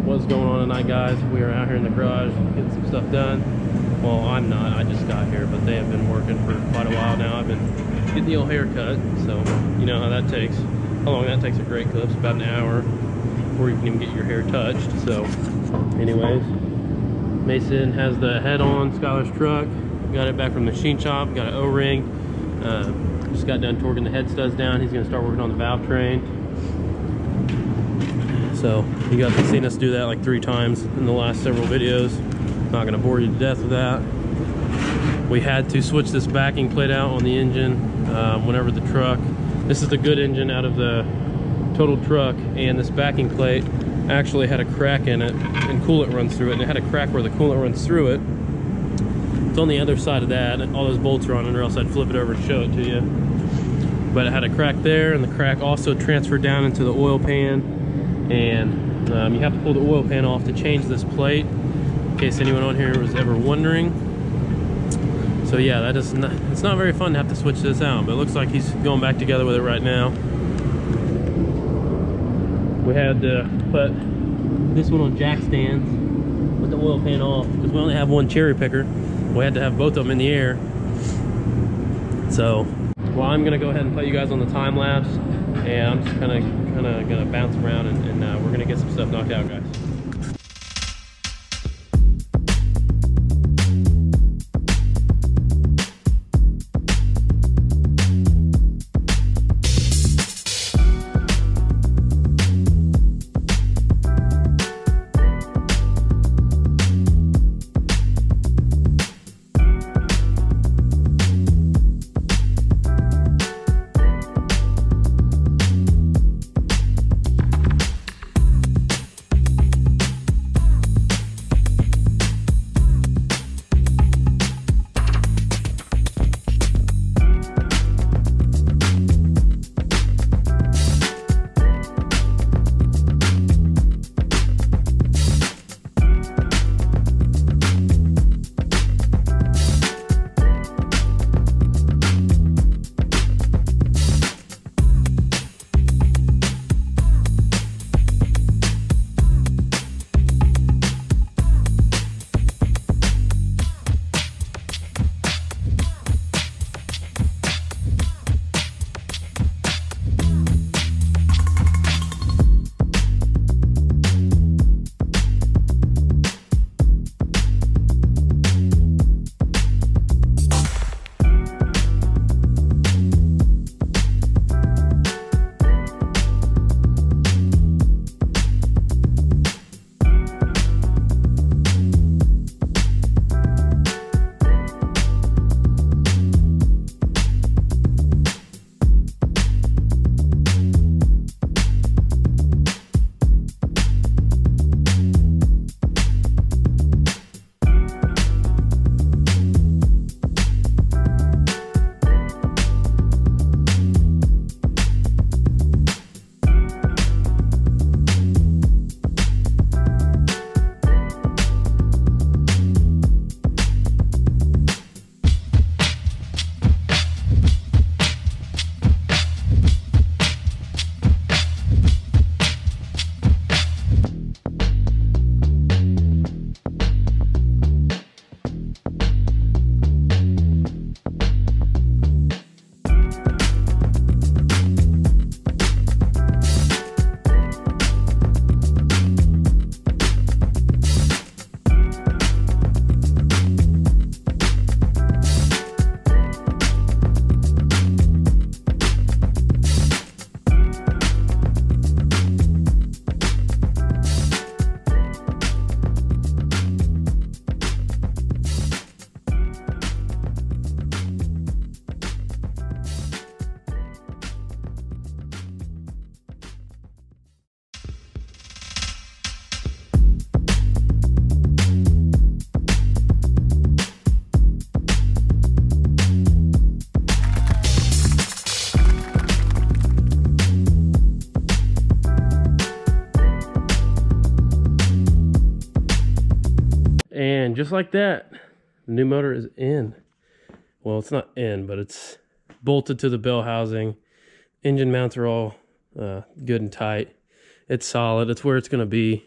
What's going on tonight, guys? We are out here in the garage getting some stuff done. Well, I'm not, I just got here, but they have been working for quite a while now. I've been getting the old haircut, so you know how that takes. How long that takes a great clip? It's about an hour before you can even get your hair touched. So anyways, Mason has the head on Skylar's truck. Got it back from the machine shop, got an O-ring. Just got done torquing the head studs down. He's gonna start working on the valve train. So you guys have seen us do that like 3 times in the last several videos. Not gonna bore you to death with that. We had to switch this backing plate out on the engine whenever the truck, this is the good engine out of the total truck, and this backing plate actually had a crack in it and coolant runs through it, and it had a crack where the coolant runs through it. It's on the other side of that, and all those bolts are on it, or else I'd flip it over and show it to you. But it had a crack there, and the crack also transferred down into the oil pan. And you have to pull the oil pan off to change this plate, in case anyone on here was ever wondering. So yeah, that is not, it's not very fun to have to switch this out, but it looks like he's going back together with it right now. We had to put this one on jack stands with the oil pan off because we only have one cherry picker. We had to have both of them in the air. So well, I'm gonna go ahead and put you guys on the time lapse, and I'm just kind of gonna bounce around, and we're gonna get some stuff knocked out, guys. And just like that, the new motor is in. Well, it's not in, but it's bolted to the bell housing. Engine mounts are all good and tight. It's solid. It's where it's going to be.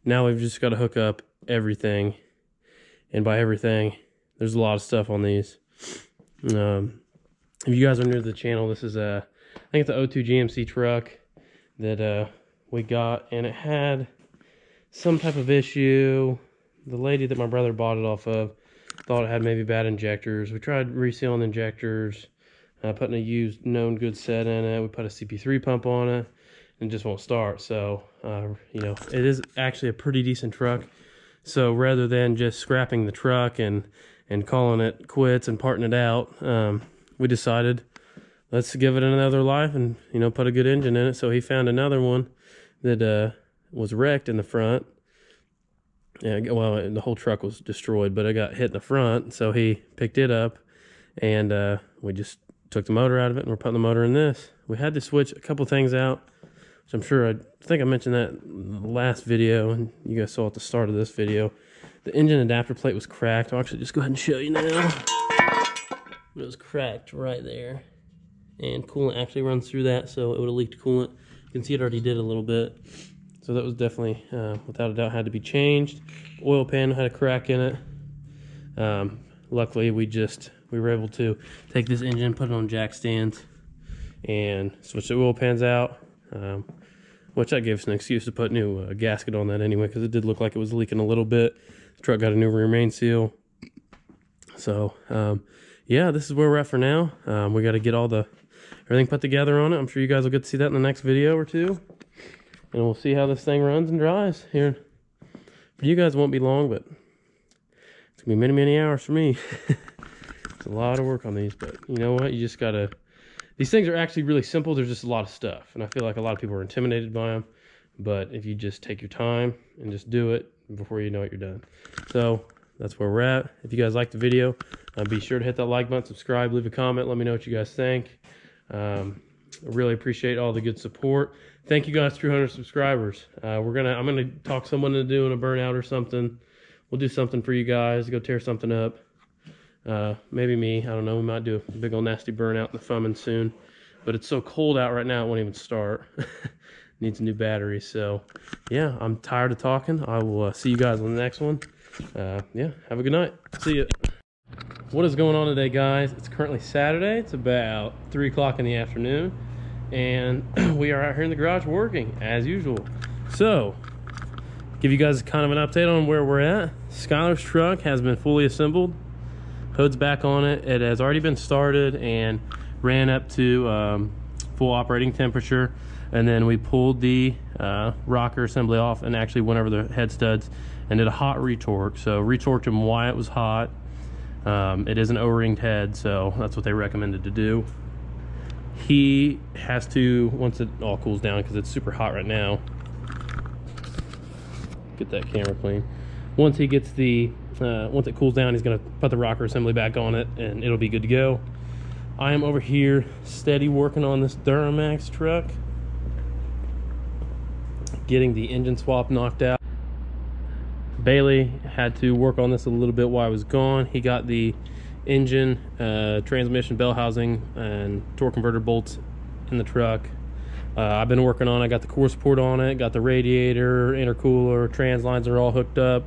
Now we've just got to hook up everything, and by everything, there's a lot of stuff on these. If you guys are new to the channel, this is I think it's an 02 GMC truck that we got, and it had some type of issue. The lady that my brother bought it off of thought it had maybe bad injectors. We tried resealing injectors, putting a used known good set in it. We put a CP3 pump on it, and it just won't start. So you know, it is actually a pretty decent truck. So rather than just scrapping the truck and calling it quits and parting it out, we decided, let's give it another life and, you know, put a good engine in it. So he found another one that was wrecked in the front. Yeah, well, the whole truck was destroyed, but it got hit in the front. So he picked it up, and we just took the motor out of it, and we're putting the motor in this. We had to switch a couple things out, which I'm sure, I think I mentioned that in the last video, and you guys saw at the start of this video. The engine adapter plate was cracked. I'll actually just go ahead and show you now. It was cracked right there, and coolant actually runs through that, so it would have leaked coolant. You can see it already did a little bit. So that was definitely, without a doubt, had to be changed. Oil pan had a crack in it. Luckily, we were able to take this engine, put it on jack stands, and switch the oil pans out. Which that gave us an excuse to put new gasket on that anyway, because it did look like it was leaking a little bit. The truck got a new rear main seal. So yeah, this is where we're at for now. We got to get everything put together on it. I'm sure you guys will get to see that in the next video or two, and we'll see how this thing runs and drives here. For you guys, it won't be long, but it's gonna be many hours for me. It's a lot of work on these, but you know what, you just gotta, these things are actually really simple. There's just a lot of stuff, and I feel like a lot of people are intimidated by them, but if you just take your time and just do it, before you know it, you're done. So that's where we're at. If you guys liked the video, be sure to hit that like button, subscribe, leave a comment, let me know what you guys think. I really appreciate all the good support. Thank you guys, 300 subscribers. I'm gonna talk someone into doing a burnout or something. We'll do something for you guys, go tear something up. Maybe me, I don't know, we might do a big old nasty burnout in the Fumin soon, but it's so cold out right now it won't even start. Needs a new battery. So yeah, I'm tired of talking. I will see you guys on the next one. Yeah, have a good night. See ya. What is going on today, guys? It's currently Saturday. It's about 3 o'clock in the afternoon, and we are out here in the garage working as usual. So give you guys kind of an update on where we're at. Skylar's truck has been fully assembled. Hood's back on it. It has already been started and ran up to full operating temperature, and then we pulled the rocker assembly off and actually went over the head studs and did a hot retorque. So retorqued them while it was hot. It is an O-ringed head, so that's what they recommended to do. He has to, once it all cools down, because it's super hot right now, get that camera clean. Once he gets the once it cools down, he's going to put the rocker assembly back on it, and it'll be good to go. I am over here steady working on this Duramax truck, getting the engine swap knocked out. Bailey had to work on this a little bit while I was gone. He got the engine, transmission, bell housing, and torque converter bolts in the truck. I've been working on it. I got the core support on it, got the radiator, intercooler, trans lines are all hooked up.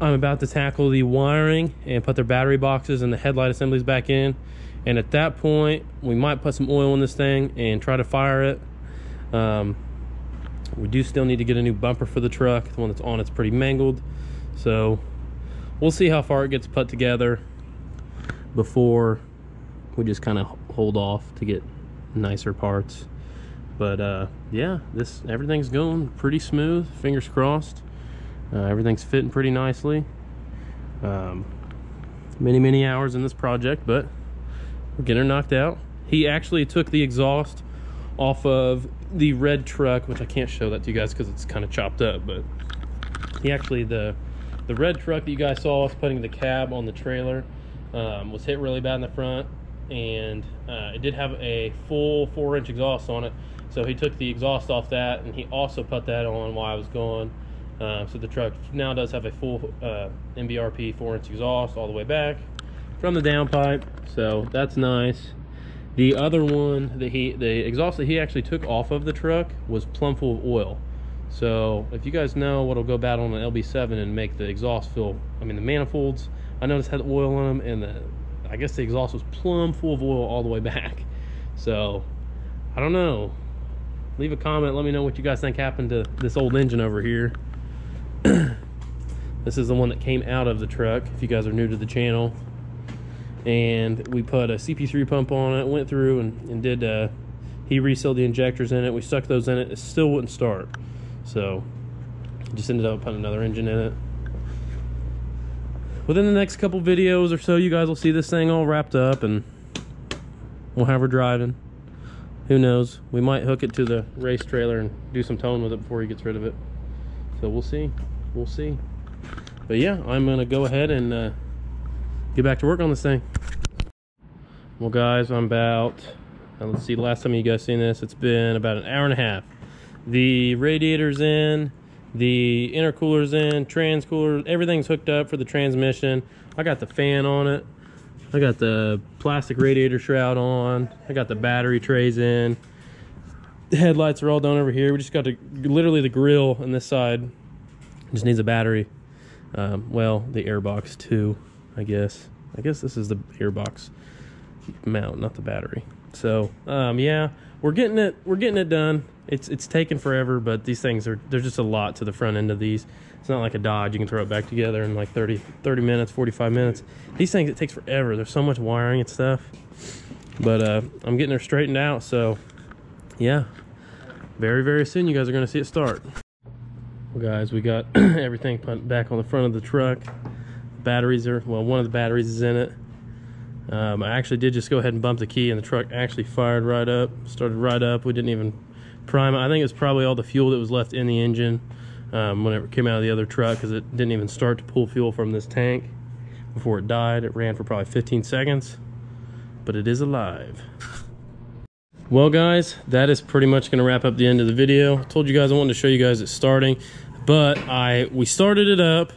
I'm about to tackle the wiring and put their battery boxes and the headlight assemblies back in. And at that point, we might put some oil in this thing and try to fire it. We do still need to get a new bumper for the truck. The one that's on it's pretty mangled. So we'll see how far it gets put together before we just kind of hold off to get nicer parts. But yeah, everything's going pretty smooth, fingers crossed. Everything's fitting pretty nicely. Many hours in this project, but we're getting her knocked out. He actually took the exhaust off of the red truck, which I can't show that to you guys because it's kind of chopped up, but he actually, the red truck that you guys saw us putting the cab on the trailer, was hit really bad in the front, and it did have a full 4-inch exhaust on it. So he took the exhaust off that, and he also put that on while I was gone. So the truck now does have a full MBRP 4-inch exhaust all the way back from the downpipe, so that's nice. The other one, the exhaust that he actually took off of the truck was plumb full of oil. So if you guys know what'll go bad on an LB7 and make the exhaust feel, I mean the manifolds, I noticed had oil in them, and I guess the exhaust was plumb full of oil all the way back. So I don't know, leave a comment, let me know what you guys think happened to this old engine over here. This is the one that came out of the truck, if you guys are new to the channel. And we put a CP3 pump on it, went through and did he resealed the injectors in it. We stuck those in it, it still wouldn't start. So just ended up putting another engine in it. Within the next couple videos or so, you guys will see this thing all wrapped up and we'll have her driving. Who knows, we might hook it to the race trailer and do some towing with it before he gets rid of it. So we'll see, we'll see. But yeah, I'm gonna go ahead and get back to work on this thing. Well guys, I'm about, let's see, last time you guys seen this, it's been about an hour and a half. The radiator's in, the intercooler's in, transcooler, everything's hooked up for the transmission. I got the fan on it. I got the plastic radiator shroud on. I got the battery trays in. The headlights are all done over here. We just got to, literally the grill on this side just needs a battery. Well, the airbox too, I guess. I guess this is the airbox mount, not the battery. So yeah, we're getting it done. It's taken forever, but these things there's just a lot to the front end of these. It's not like a Dodge, you can throw it back together in like 30 minutes, 45 minutes. These things, it takes forever. There's so much wiring and stuff. But I'm getting her straightened out, so yeah. Very, very soon you guys are gonna see it start. Well guys, we got everything put back on the front of the truck. Batteries are, well, one of the batteries is in it. I actually did just go ahead and bump the key and the truck actually fired right up, started right up. We didn't even prime it. I think it's probably all the fuel that was left in the engine whenever it came out of the other truck, because it didn't even start to pull fuel from this tank before it died. It ran for probably 15 seconds, but it is alive. Well guys, that is pretty much gonna wrap up the end of the video. I told you guys I wanted to show you guys it starting, but we started it up.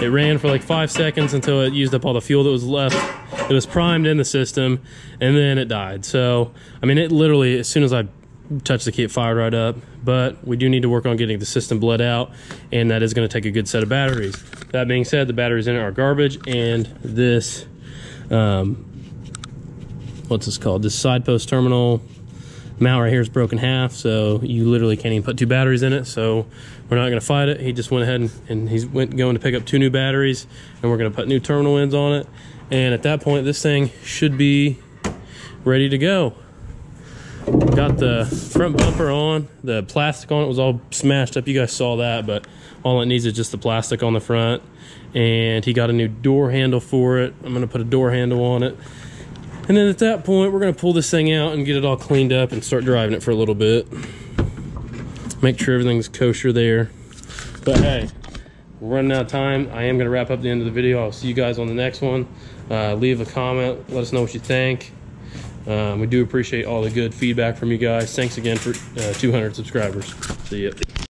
It ran for like 5 seconds until it used up all the fuel that was left. It was primed in the system, and then it died. So, I mean, it literally, as soon as I touched the key, it fired right up. But we do need to work on getting the system bled out, and that is going to take a good set of batteries. That being said, the batteries in it are garbage, and this, what's this called? This side post terminal mount right here is broken half, so you literally can't even put 2 batteries in it. So we're not going to fight it. He just went ahead and he's going to pick up 2 new batteries, and we're going to put new terminal ends on it. And at that point, this thing should be ready to go. Got the front bumper on. The plastic on it was all smashed up. You guys saw that, but all it needs is just the plastic on the front. And he got a new door handle for it. I'm going to put a door handle on it. And then at that point, we're going to pull this thing out and get it all cleaned up and start driving it for a little bit. Make sure everything's kosher there. But hey, we're running out of time. I am going to wrap up the end of the video. I'll see you guys on the next one. Leave a comment. Let us know what you think. We do appreciate all the good feedback from you guys. Thanks again for 200 subscribers. See ya.